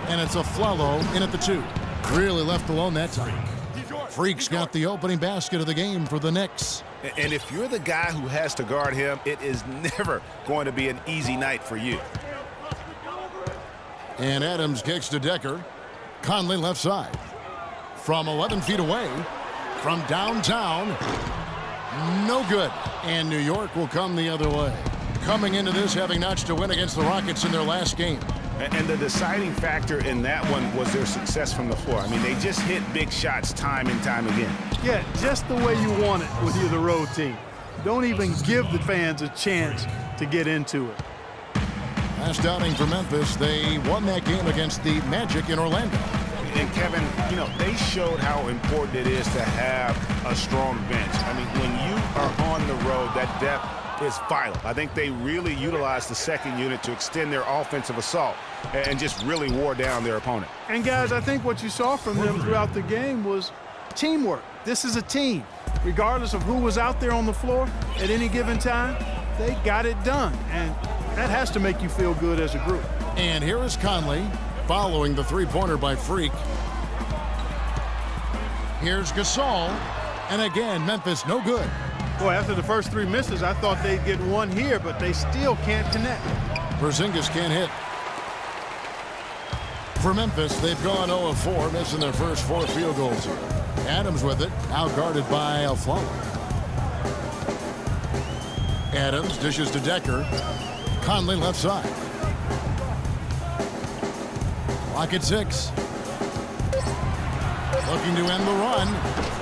And it's Afflalo in at the 2. Really left alone that time. Freak's got the opening basket of the game for the Knicks. And if you're the guy who has to guard him, it is never going to be an easy night for you. And Adams kicks to Decker. Conley left side. From 11 feet away. From downtown. No good. And New York will come the other way. Coming into this having notched a win against the Rockets in their last game. And the deciding factor in that one was their success from the floor. I mean, they just hit big shots time and time again. Yeah, just the way you want it with you're the road team. Don't even give the fans a chance to get into it. Last outing for Memphis, they won that game against the Magic in Orlando. And Kevin, you know, they showed how important it is to have a strong bench. I mean, when you are on the road, that depth is vital. I think they really utilized the second unit to extend their offensive assault and just really wore down their opponent. And guys, I think what you saw from them throughout the game was teamwork. This is a team. Regardless of who was out there on the floor at any given time, they got it done. And that has to make you feel good as a group. And here is Conley following the three-pointer by Freak. Here's Gasol. And again, Memphis no good. Boy, after the first 3 misses, I thought they'd get one here, but they still can't connect. Porzingis can't hit. For Memphis, they've gone 0 of 4, missing their first 4 field goals here. Adams with it, out guarded by Afflalo. Adams dishes to Decker. Conley left side. Clock at 6. Looking to end the run.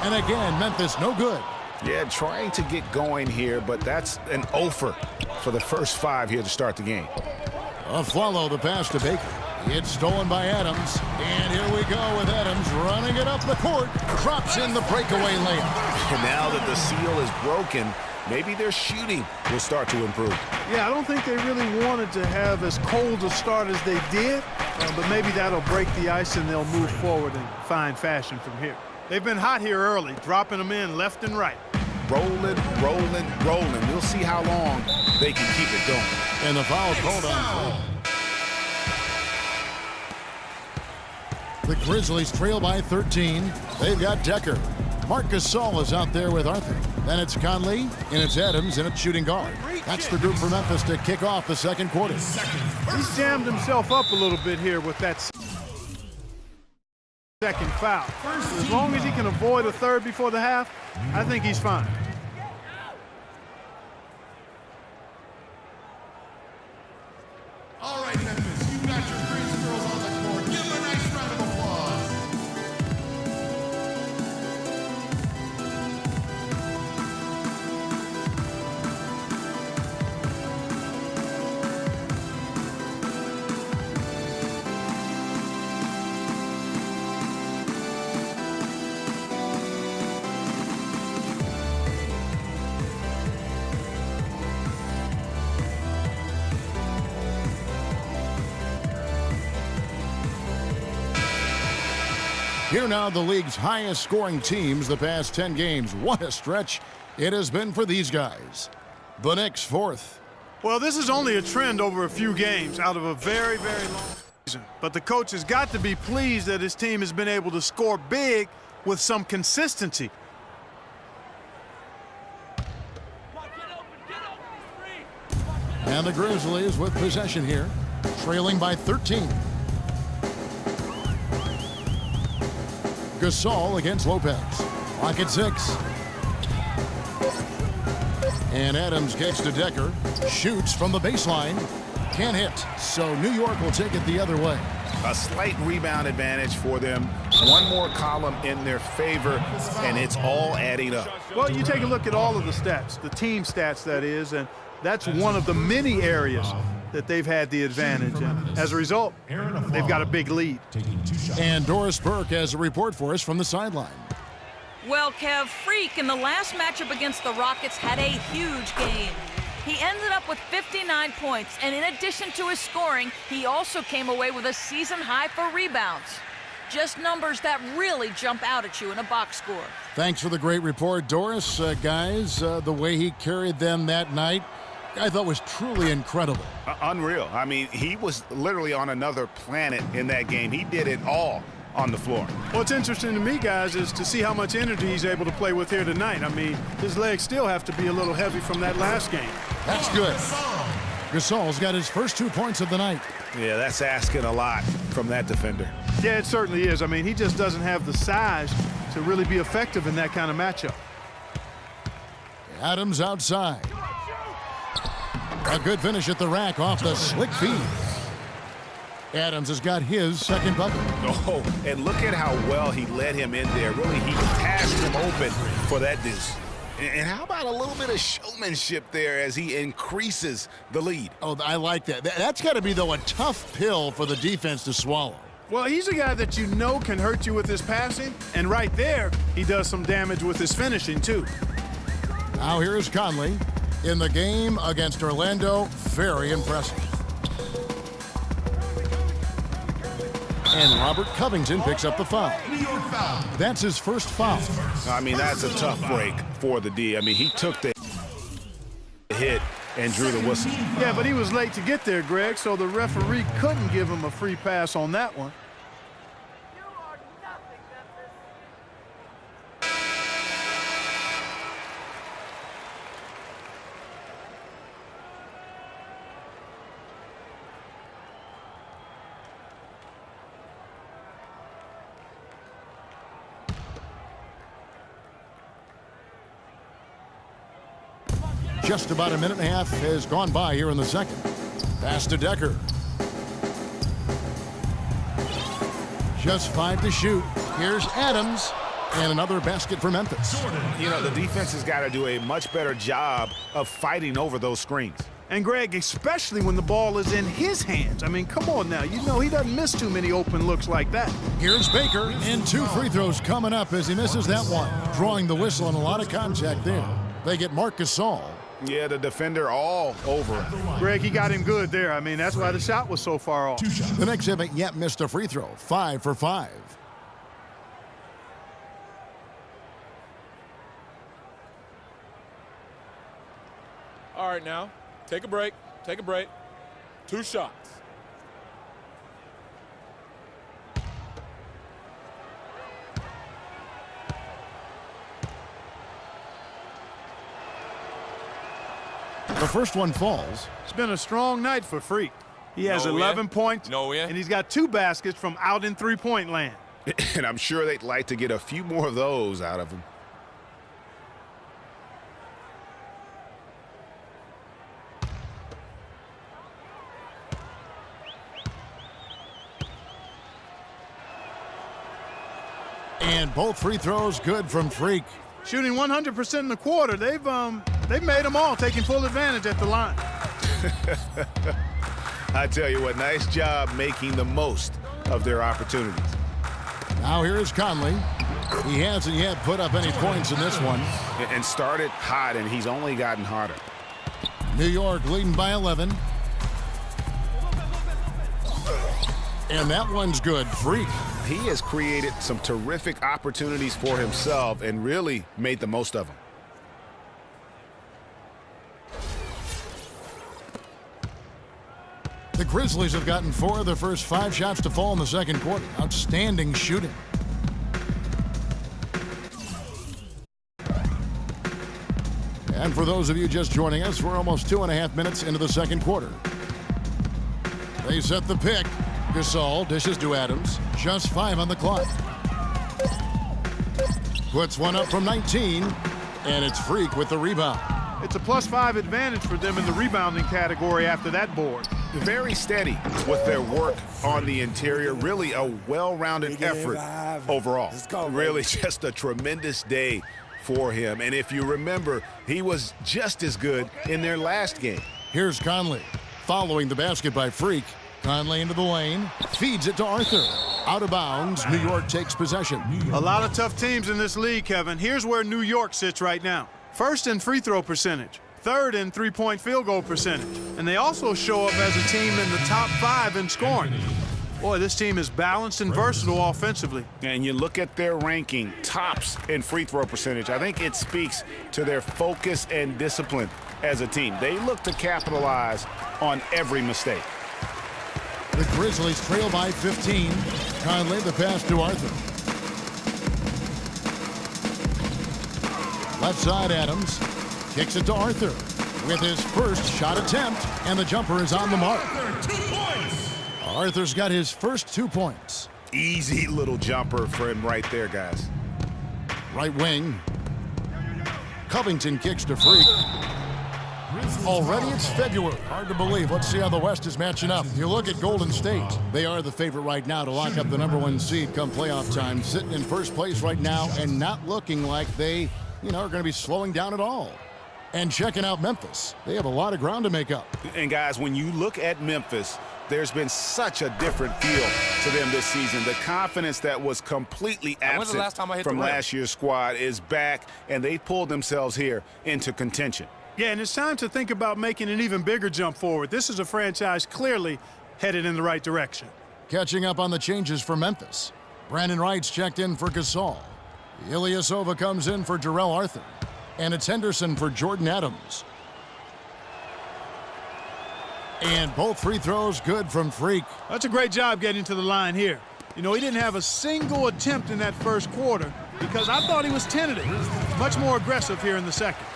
And again, Memphis no good. Yeah, trying to get going here, but that's an offer for the first 5 here to start the game. Afflalo the pass to Baker. It's stolen by Adams. And here we go with Adams running it up the court. Drops in the breakaway layup. And now that the seal is broken, maybe their shooting will start to improve. Yeah, I don't think they really wanted to have as cold a start as they did, but maybe that'll break the ice and they'll move forward in fine fashion from here. They've been hot here early, dropping them in left and right. Rolling, rolling, rolling. We'll see how long they can keep it going. And the foul called on. The Grizzlies trail by 13. They've got Decker. Marc Gasol is out there with Arthur. Then it's Conley, and it's Adams, and it's shooting guard. That's the group for Memphis to kick off the second quarter. He's jammed himself up a little bit here with that second foul. As long as he can avoid a third before the half, I think he's fine. All right, Memphis, you've got your greatest girls on the court. Give them a nice round of applause. Here now, the league's highest scoring teams the past 10 games. What a stretch it has been for these guys. The Knicks fourth. Well, this is only a trend over a few games out of a very, very long season. But the coach has got to be pleased that his team has been able to score big with some consistency. And the Grizzlies with possession here, trailing by 13. Gasol against Lopez. Clock at 6. And Adams gets to Decker. Shoots from the baseline. Can't hit. So New York will take it the other way. A slight rebound advantage for them. One more column in their favor, and it's all adding up. Well, you take a look at all of the stats, the team stats, that is, and that's one of the many areas that they've had the advantage. And as a result, they've got a big lead. And Doris Burke has a report for us from the sideline. Well, Kev, Freak in the last matchup against the Rockets had a huge game. He ended up with 59 points, and in addition to his scoring, he also came away with a season high for rebounds. Just numbers that really jump out at you in a box score. Thanks for the great report, Doris. Guys, the way he carried them that night, I thought was truly incredible. Unreal. I mean, he was literally on another planet in that game. He did it all on the floor. What's interesting to me, guys, is to see how much energy he's able to play with here tonight. I mean, his legs still have to be a little heavy from that last game. That's good. Gasol's got his first 2 points of the night. Yeah, that's asking a lot from that defender. Yeah, it certainly is. I mean, he just doesn't have the size to really be effective in that kind of matchup. Adams outside. A good finish at the rack off the slick feed. Adams has got his second bucket. Oh, and look at how well he led him in there. Really, he passed him open for that deuce. And how about a little bit of showmanship there as he increases the lead? Oh, I like that. That's got to be, though, a tough pill for the defense to swallow. Well, he's a guy that you know can hurt you with his passing, and right there, he does some damage with his finishing, too. Now here's Conley in the game against Orlando. Very impressive. And Robert Covington picks up the foul. That's his first foul. I mean, that's a tough break for the D. I mean, he took the hit and drew the whistle. Yeah, but he was late to get there, Greg, so the referee couldn't give him a free pass on that one. Just about a minute and a half has gone by here in the second. Pass to Decker. Just 5 to shoot. Here's Adams. And another basket for Memphis. You know, the defense has got to do a much better job of fighting over those screens. And, Greg, especially when the ball is in his hands. I mean, come on now. You know he doesn't miss too many open looks like that. Here's Baker. And 2 free throws coming up as he misses that one. Drawing the whistle and a lot of contact there. They get Marc Gasol. Yeah, the defender all over him. Greg, he got him good there. I mean, that's why the shot was so far off. The Knicks haven't yet missed a free throw. 5 for 5. All right, now, take a break. Take a break. 2 shots. The first one falls. It's been a strong night for Freak. He has No 11 way. points, No way. and he's got 2 baskets from out in three-point land. And I'm sure they'd like to get a few more of those out of him. And both free throws good from Freak. Shooting 100% in the quarter. They've made them all, taking full advantage at the line. I tell you what, nice job making the most of their opportunities. Now here's Conley. He hasn't yet put up any points in this one. And started hot, and he's only gotten hotter. New York leading by 11. And that one's good. Freak. He has created some terrific opportunities for himself and really made the most of them. The Grizzlies have gotten 4 of their first 5 shots to fall in the second quarter. Outstanding shooting. And for those of you just joining us, we're almost 2.5 minutes into the second quarter. They set the pick. Gasol dishes to Adams. Just 5 on the clock. Puts one up from 19, and it's Freak with the rebound. It's a +5 advantage for them in the rebounding category after that board. Very steady with their work on the interior. Really a well-rounded effort overall. Really just a tremendous day for him. And if you remember, he was just as good in their last game. Here's Conley. Following the basket by Freak. Conley into the lane. Feeds it to Arthur. Out of bounds. New York takes possession. A lot of tough teams in this league, Kevin. Here's where New York sits right now. First in free throw percentage. Third in three-point field goal percentage. And they also show up as a team in the top 5 in scoring. Boy, this team is balanced and versatile offensively. And you look at their ranking, tops in free throw percentage. I think it speaks to their focus and discipline as a team. They look to capitalize on every mistake. The Grizzlies trail by 15. Conley, the pass to Arthur. Left side, Adams kicks it to Arthur with his first shot attempt, and the jumper is on the mark. 2 points. Arthur's got his first 2 points. Easy little jumper for him right there, guys. Right wing. Covington kicks to Freak. Already it's February. Hard to believe. Let's see how the West is matching up. You look at Golden State. They are the favorite right now to lock up the #1 seed come playoff time. Sitting in first place right now and not looking like they, are going to be slowing down at all. And checking out Memphis. They have a lot of ground to make up. And guys, when you look at Memphis, there's been such a different feel to them this season. The confidence that was completely When's the absent last time I hit from the rim? last year's squad is back, and they pulled themselves here into contention. Yeah, and it's time to think about making an even bigger jump forward. This is a franchise clearly headed in the right direction. Catching up on the changes for Memphis. Brandon Wright's checked in for Gasol. Ilyasova comes in for Jarrell Arthur. And it's Henderson for Jordan Adams. And both free throws good from Freak. That's a great job getting to the line here. He didn't have a single attempt in that first quarter because I thought he was tentative. Much more aggressive here in the second.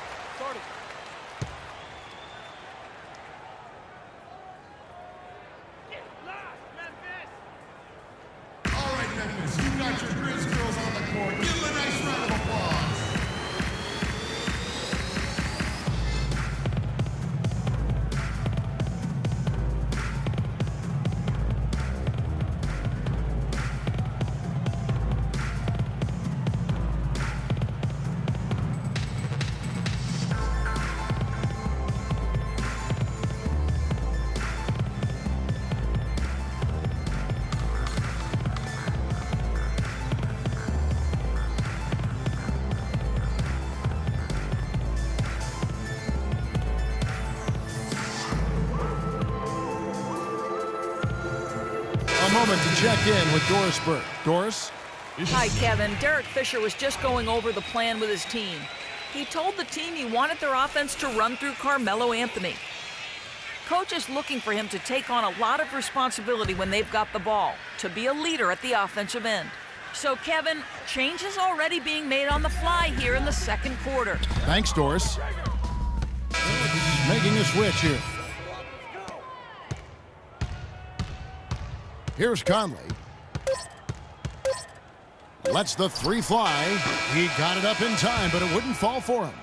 All right, Memphis, you got your Grizz girls on the court. Give them a nice round of applause. A moment to check in with Doris Burke. Doris? Hi, Kevin. Derek Fisher was just going over the plan with his team. He told the team he wanted their offense to run through Carmelo Anthony. Coach is looking for him to take on a lot of responsibility when they've got the ball, to be a leader at the offensive end. So, Kevin, change is already being made on the fly here in the second quarter. Thanks, Doris. Making a switch here. Here's Conley. Lets the three fly. He got it up in time, but it wouldn't fall for him.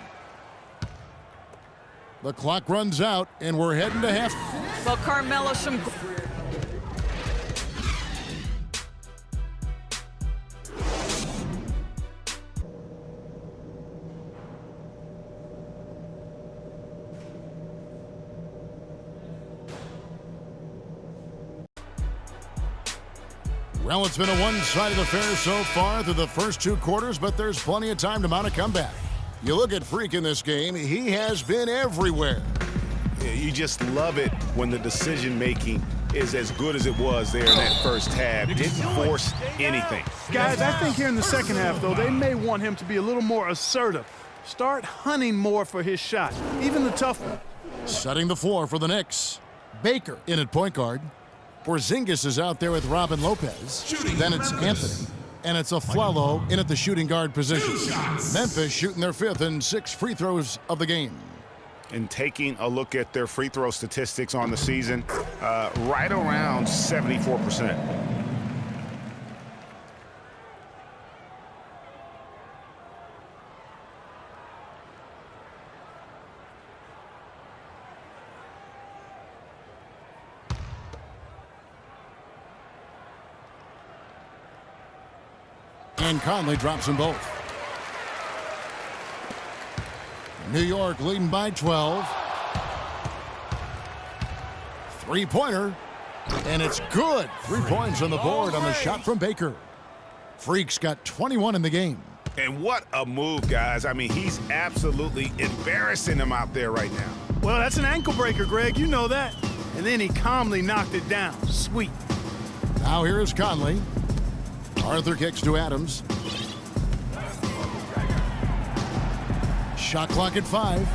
The clock runs out, and we're heading to half. Well, Carmelo, some... Well, it's been a one-sided affair so far through the first two quarters, but there's plenty of time to mount a comeback. You look at Freak in this game, he has been everywhere. Yeah, you just love it when the decision-making is as good as it was there in that first half. Didn't force anything. Guys, I think here in the second half, though, they may want him to be a little more assertive. Start hunting more for his shot, even the tough one. Setting the floor for the Knicks. Baker in at point guard. Porzingis is out there with Robin Lopez. Then it's Anthony. And it's Afflalo in at the shooting guard position. Memphis shooting their fifth and 6 free throws of the game. And taking a look at their free throw statistics on the season, right around 74%. And Conley drops them both. New York leading by 12. Three-pointer. And it's good. 3 points on the board on the shot from Baker. Freak's got 21 in the game. And what a move, guys. I mean, he's absolutely embarrassing them out there right now. Well, that's an ankle breaker, Greg. You know that. And then he calmly knocked it down. Sweet. Now here is Conley. Arthur kicks to Adams. Shot clock at 5.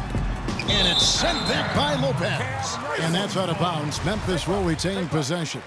And it's sent back by Lopez. And that's out of bounds. Memphis will retain possession.